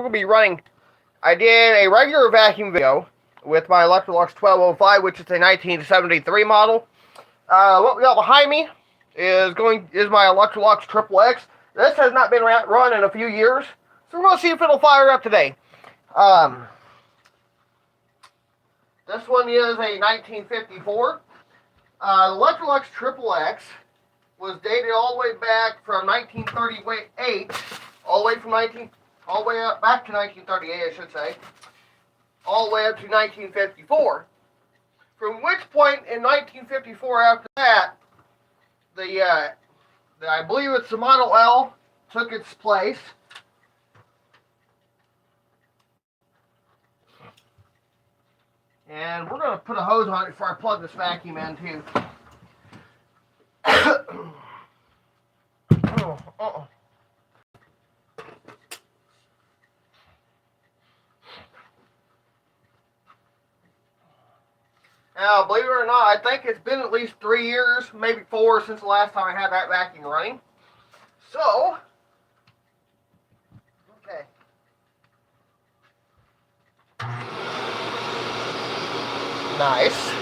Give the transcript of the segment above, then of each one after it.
going to be running, I did a regular vacuum video with my Electrolux 1205, which is a 1973 model. What we got behind me is my Electrolux XXX. This has not been run in a few years, so we're going to see if it'll fire up today. This one is a 1954. The Electrolux XXX was dated all the way back from 1938, all the way up back to 1938, I should say, all the way up to 1954. From which point in 1954 after that, I believe it's the Model L took its place. And we're going to put a hose on it before I plug this vacuum in too. Now, believe it or not, I think it's been at least 3 years, maybe 4, since the last time I had that vacuum running. So, okay. Nice.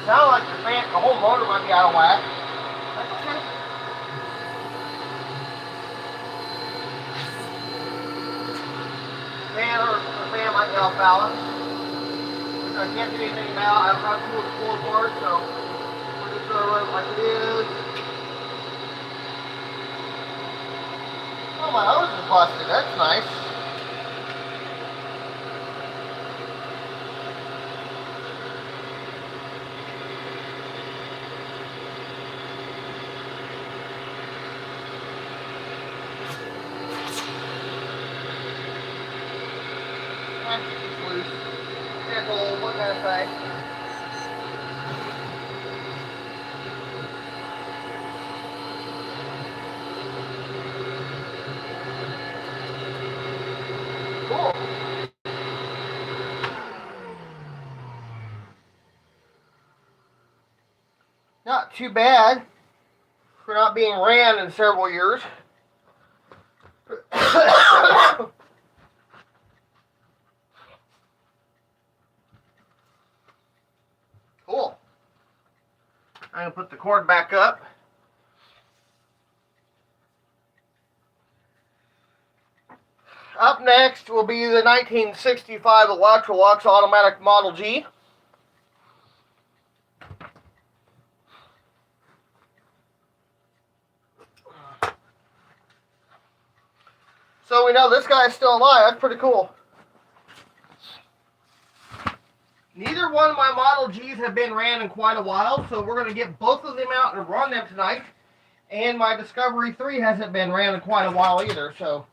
Sound like the whole motor might be out of whack. That's okay. The fan might be off balance. I can't get anything now. I don't have to move the floor part, so we're just going to run it like it is. Oh, my hose is busted. That's nice. It's loose. It's old. What can I say? Cool. Not too bad for not being ran in several years. Cool. I'm going to put the cord back up. Up next will be the 1965 Electrolux Automatic Model G. So we know this guy's still alive. That's pretty cool. Neither one of my Model Gs have been ran in quite a while, so we're going to get both of them out and run them tonight. And my Discovery 3 hasn't been ran in quite a while either, so.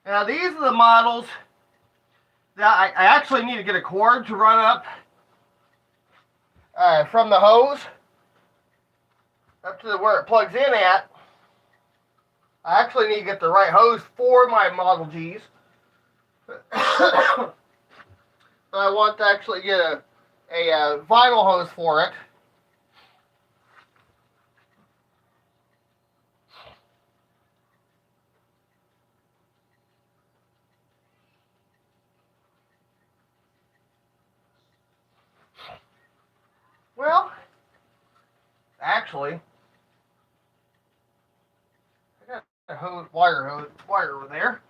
Now these are the models that I actually need to get a cord to run up from the hose up to where it plugs in at. I actually need to get the right hose for my Model Gs. But I want to actually get a vinyl hose for it. Well, actually, I got a wire over there.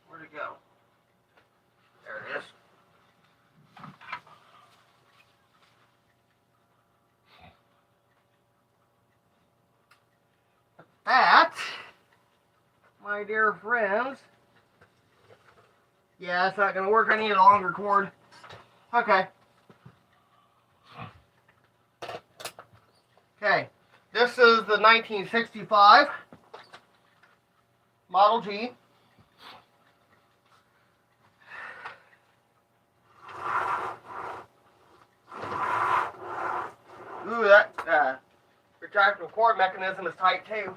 Where'd it go? There it is. That my dear friends. Yeah, it's not going to work. I need a longer cord. Okay. Okay. This is the 1965 Model G. Ooh, that retractable cord mechanism is tight too.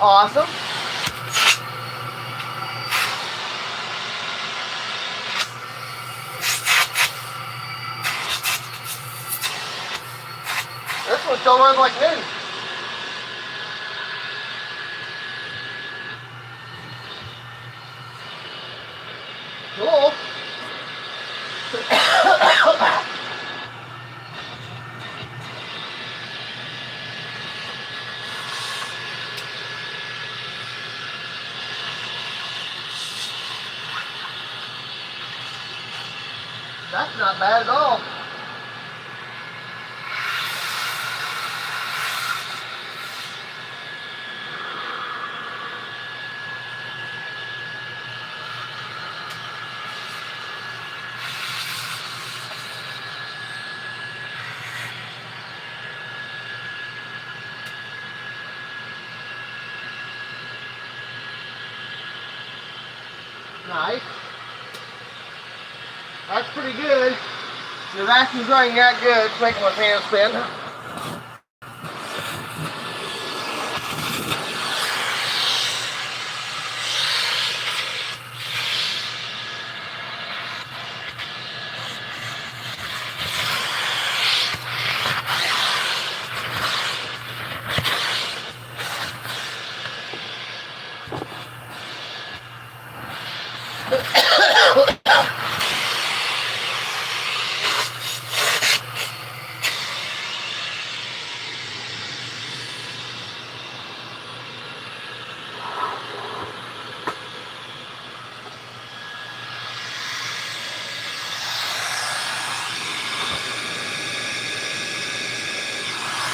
Awesome. This one still runs like new. Cool. That's not bad at all. Nice. That's pretty good. The vacuum's running that good. It's making my fan spin.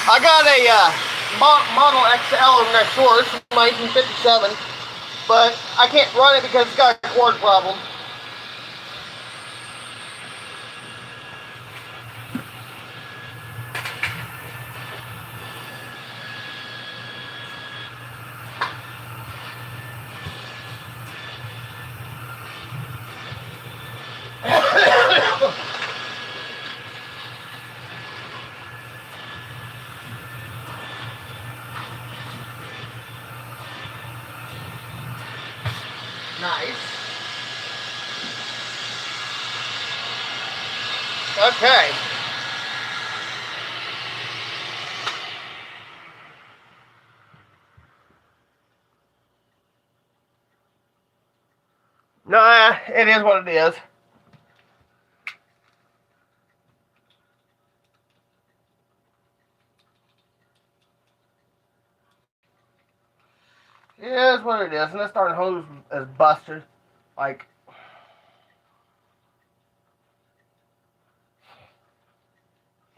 I got a Model XL next door. It's from 1957, but I can't run it because it's got a cord problem. Nice. Okay. Nah, it is what it is. It is what it is, and this darn hose is busted. Like,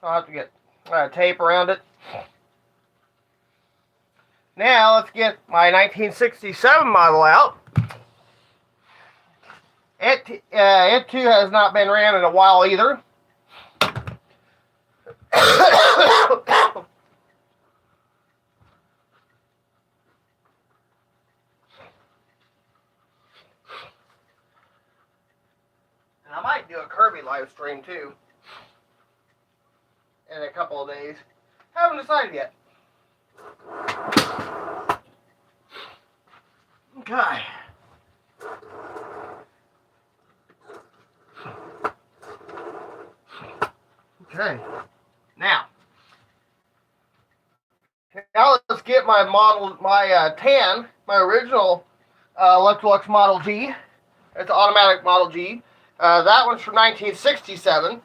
I'll have to get tape around it. Now, let's get my 1967 model out. It too has not been ran in a while either. And I might do a Kirby live stream too in a couple of days. Haven't decided yet. Okay. Okay. Now let's get my model, my original Electrolux Model G. It's an automatic Model G. That one's from 1967.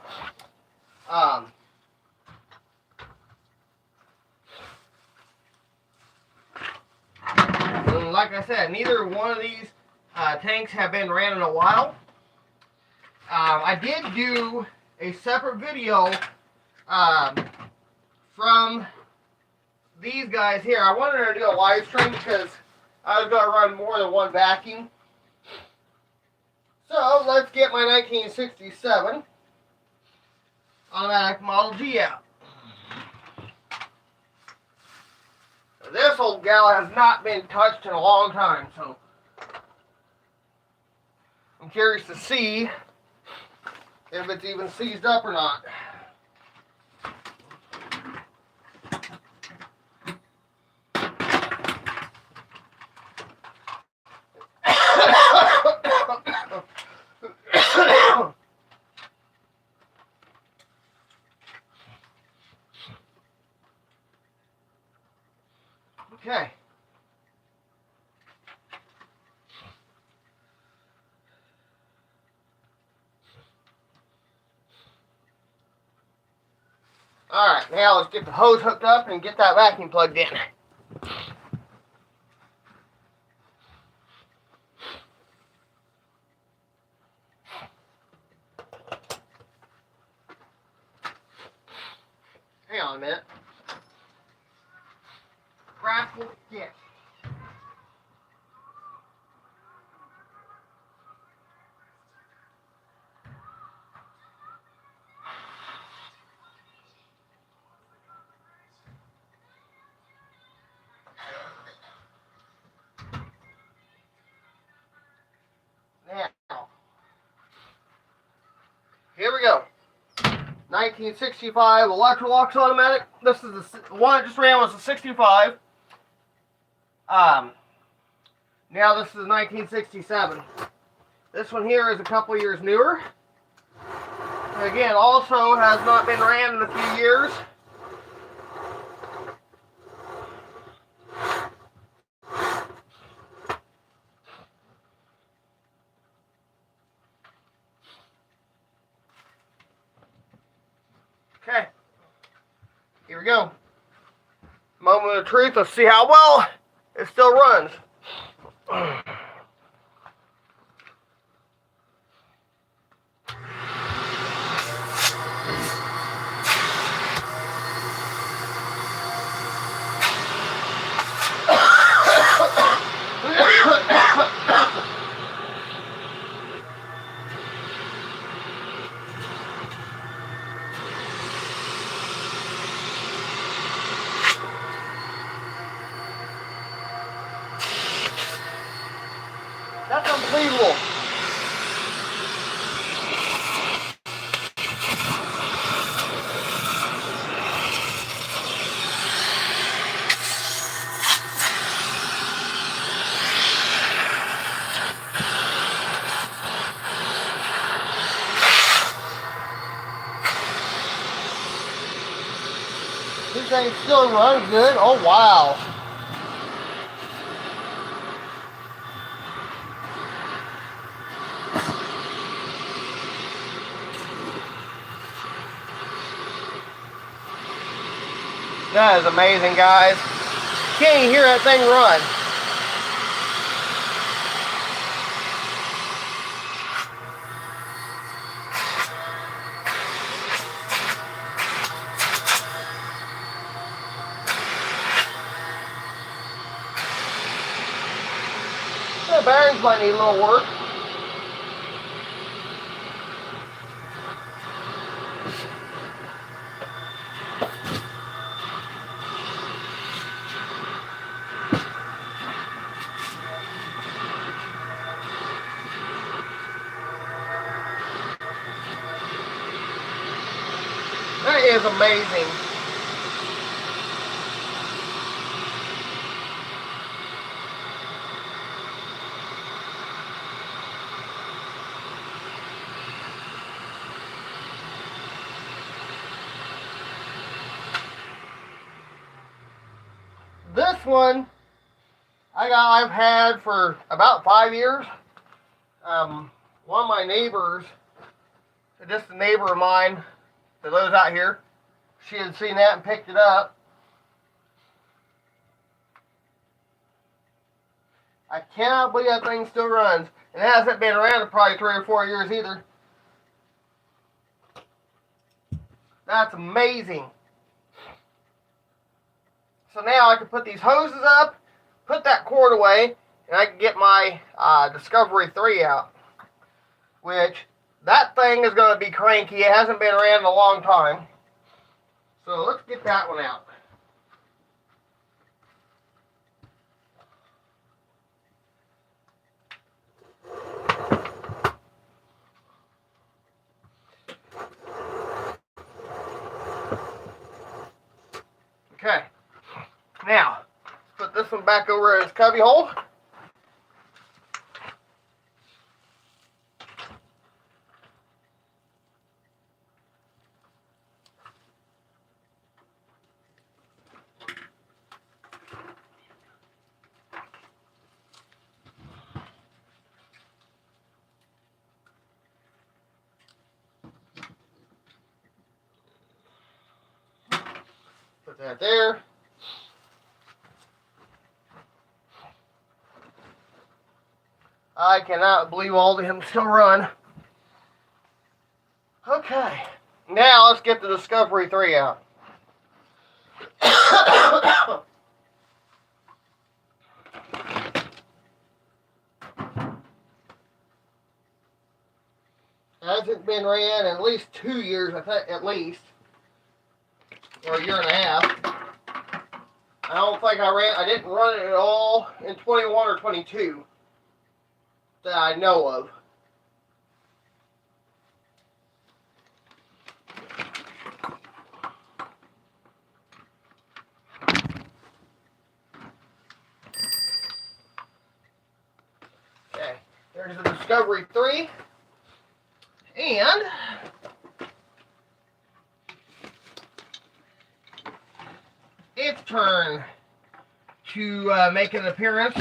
And like I said, neither one of these tanks have been ran in a while. I did do a separate video from these guys here. I wanted to do a live stream because I was going to run more than one vacuum. So let's get my 1967 automatic Model G out. This old gal has not been touched in a long time, so I'm curious to see if it's even seized up or not. Okay. Alright, now let's get the hose hooked up and get that vacuum plugged in. Hang on a minute. Rascal, get. Now, here we go. 1965 Electrolux automatic. This is the one I just ran was a 65. Now this is 1967. This one here is a couple years newer. Again, also has not been ran in a few years. Okay, here we go. Moment of truth. Let's see how well it still runs. That's unbelievable. This thing still runs good. Oh, wow. That is amazing, guys. Can't even hear that thing run. The bearings might need a little work. That is amazing. This one I've had for about 5 years. One of my neighbors, just a neighbor of mine that lives out here, she had seen that and picked it up. I cannot believe that thing still runs. And it hasn't been around in probably 3 or 4 years either. That's amazing. So now I can put these hoses up, put that cord away, and I can get my Discovery 3 out. Which, that thing is going to be cranky. It hasn't been ran in a long time. So let's get that one out. Okay, now, let's put this one back over in its cubby hole. Put that there. I cannot believe all of them still run. Okay, now let's get the Discovery 3 out. Hasn't been ran in at least 2 years, I think, at least. Or a year and a half. I don't think I didn't run it at all in 21 or 22 that I know of. Okay, there's the Discovery 3. And its turn to make an appearance.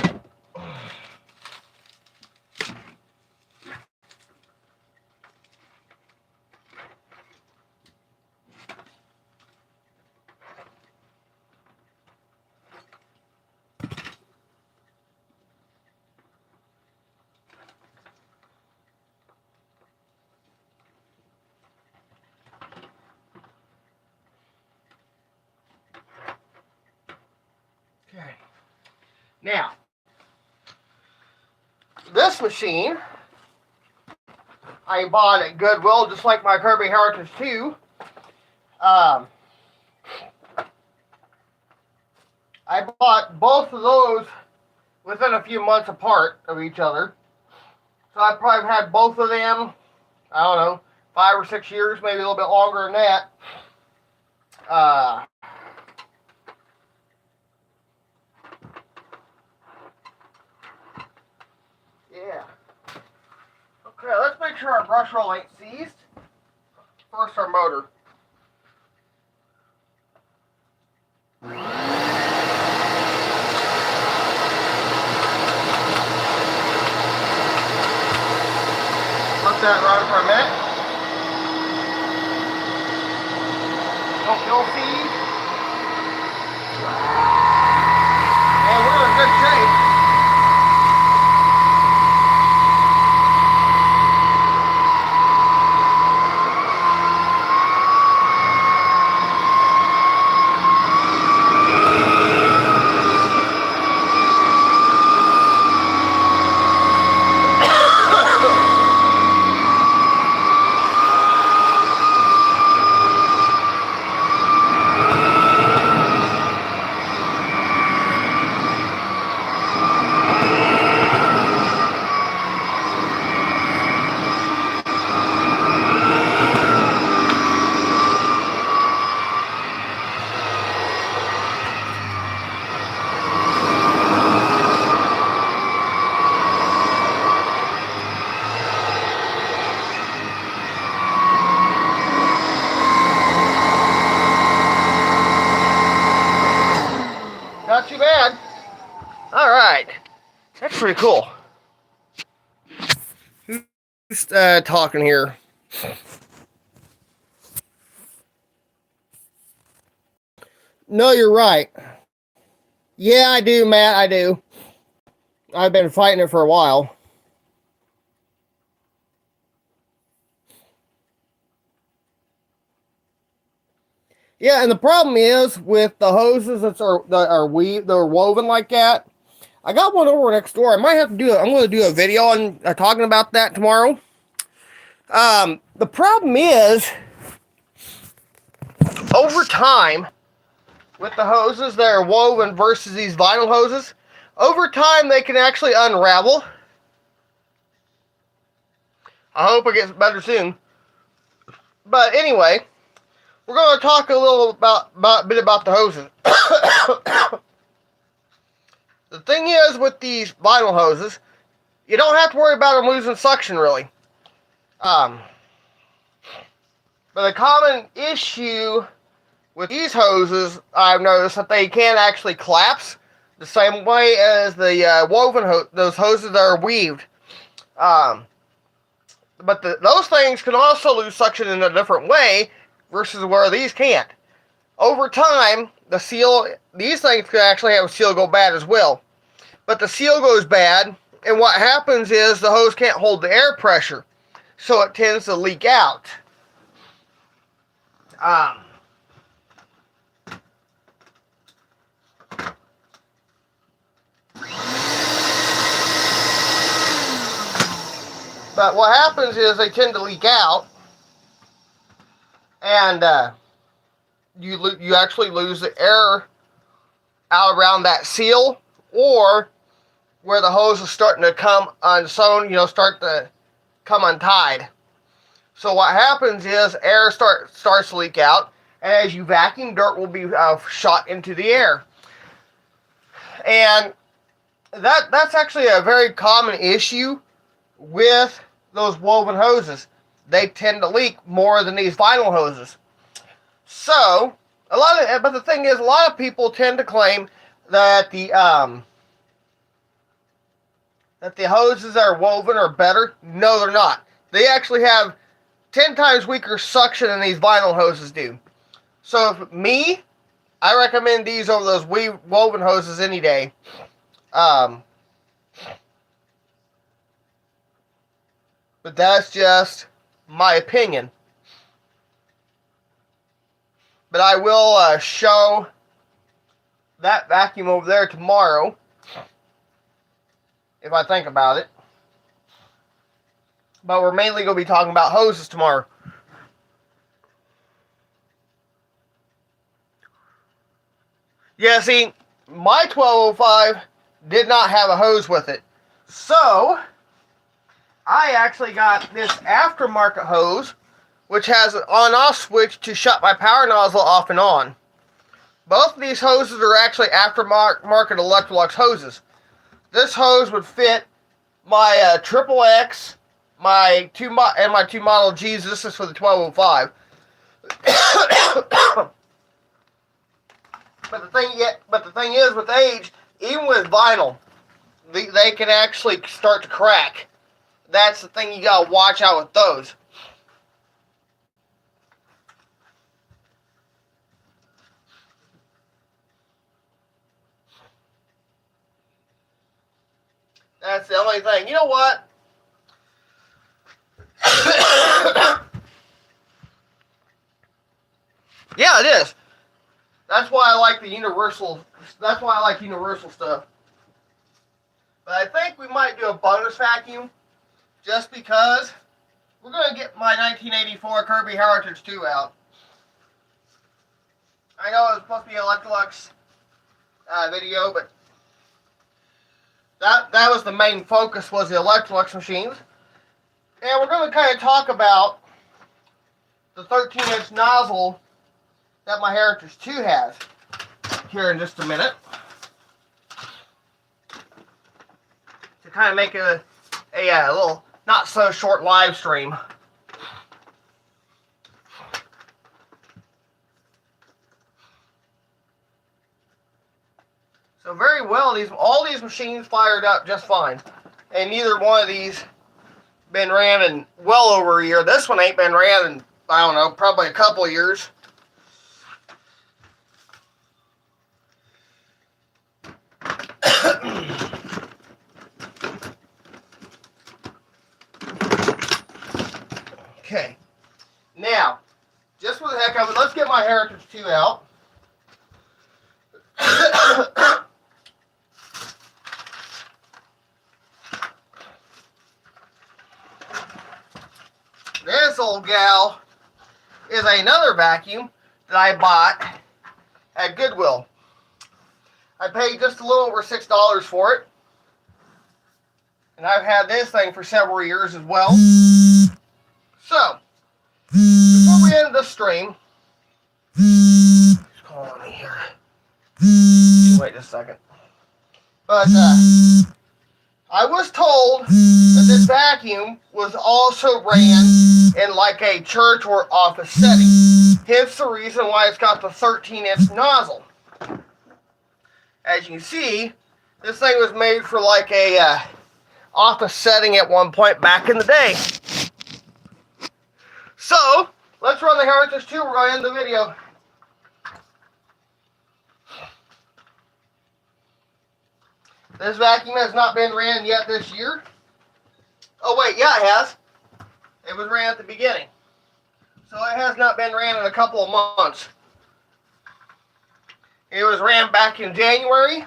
Okay. Now, this machine I bought at Goodwill, just like my Kirby Heritage 2. I bought both of those within a few months apart of each other. So I probably had both of them, I don't know, 5 or 6 years, maybe a little bit longer than that. Yeah. Okay, let's make sure our brush roll ain't seized. First, our motor. Let that run for a minute. Don't seize. And we're in good shape. Not too bad. All right. That's pretty cool. Who's talking here? No, you're right. Yeah, I do, Matt. I do. I've been fighting it for a while. Yeah, and the problem is with the hoses that they're woven like that. I got one over next door. I might have to do it. I'm going to do a video on talking about that tomorrow. The problem is, over time, with the hoses that are woven versus these vinyl hoses, over time they can actually unravel. I hope it gets better soon. But anyway, we're going to talk a little bit about the hoses. The thing is, with these vinyl hoses, you don't have to worry about them losing suction, really. But a common issue with these hoses, I've noticed that they can actually collapse the same way as the woven those hoses that are weaved. But those things can also lose suction in a different way versus where these can't. Over time, these things can actually have a seal go bad as well. But the seal goes bad, and what happens is the hose can't hold the air pressure, so it tends to leak out. But what happens is they tend to leak out, and you actually lose the air out around that seal, or where the hose is starting to come unsewn, start to come untied. So what happens is air starts to leak out, and as you vacuum, dirt will be shot into the air. And that's actually a very common issue with those woven hoses. They tend to leak more than these vinyl hoses. So, but the thing is, a lot of people tend to claim that the hoses that are woven are better. No, they're not. They actually have 10 times weaker suction than these vinyl hoses do. So, I recommend these over those woven hoses any day. But that's just my opinion. But I will show that vacuum over there tomorrow, if I think about it. But we're mainly going to be talking about hoses tomorrow. Yeah, see, my 1205 did not have a hose with it. So, I actually got this aftermarket hose, which has an on-off switch to shut my power nozzle off and on. Both of these hoses are actually aftermarket Electrolux hoses. This hose would fit my XXX, my two Model Gs. This is for the 1205. But the thing is, with age, even with vinyl, they can actually start to crack. That's the thing you gotta watch out with those. That's the only thing. You know what? Yeah, it is. That's why I like universal stuff. But I think we might do a bonus vacuum, just because we're going to get my 1984 Kirby Heritage 2 out. I know it was supposed to be an Electrolux video, but that was the main focus, was the Electrolux machines. And we're going to kind of talk about the 13-inch nozzle that my Heritage 2 has here in just a minute, to kind of make a little not so short live stream. So very well, all these machines fired up just fine, and neither one of these been ran in well over a year. This one ain't been ran in, I don't know, probably a couple of years. Okay, now just for the heck of it, let's get my Heritage 2 out. This old gal is another vacuum that I bought at Goodwill. I paid just a little over $6 for it. And I've had this thing for several years as well. So, before we end the stream, who's calling me here? Wait just a second. But, I was told that this vacuum was also ran in like a church or office setting. Hence the reason why it's got the 13-inch nozzle. As you can see, this thing was made for like a office setting at one point back in the day. So, let's run the Heritage 2. We're going to end the video. This vacuum has not been ran yet this year. Oh wait, yeah it has. It was ran at the beginning. So it has not been ran in a couple of months. It was ran back in January.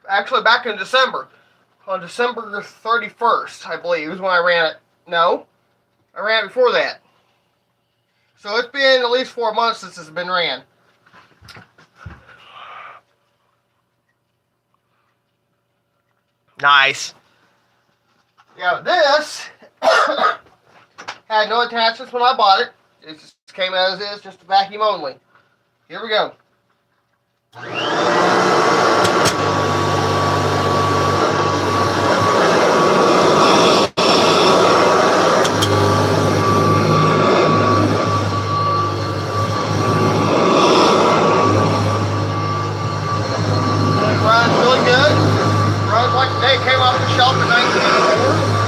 Actually back in December. On December 31st, I believe, is when I ran it. No, I ran it before that. So it's been at least 4 months since it's been ran. Nice. Yeah, this had no attachments when I bought it. It just came as is, just a vacuum only. Here we go. It runs really good. Runs like the day it came off the shelf in 1984.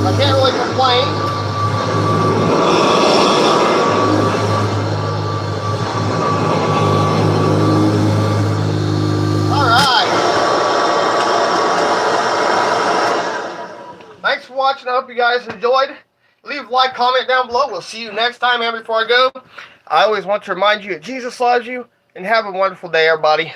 I can't really complain. Alright. Thanks for watching. I hope you guys enjoyed. Leave a like, comment down below. We'll see you next time. And before I go, I always want to remind you that Jesus loves you. And have a wonderful day, everybody.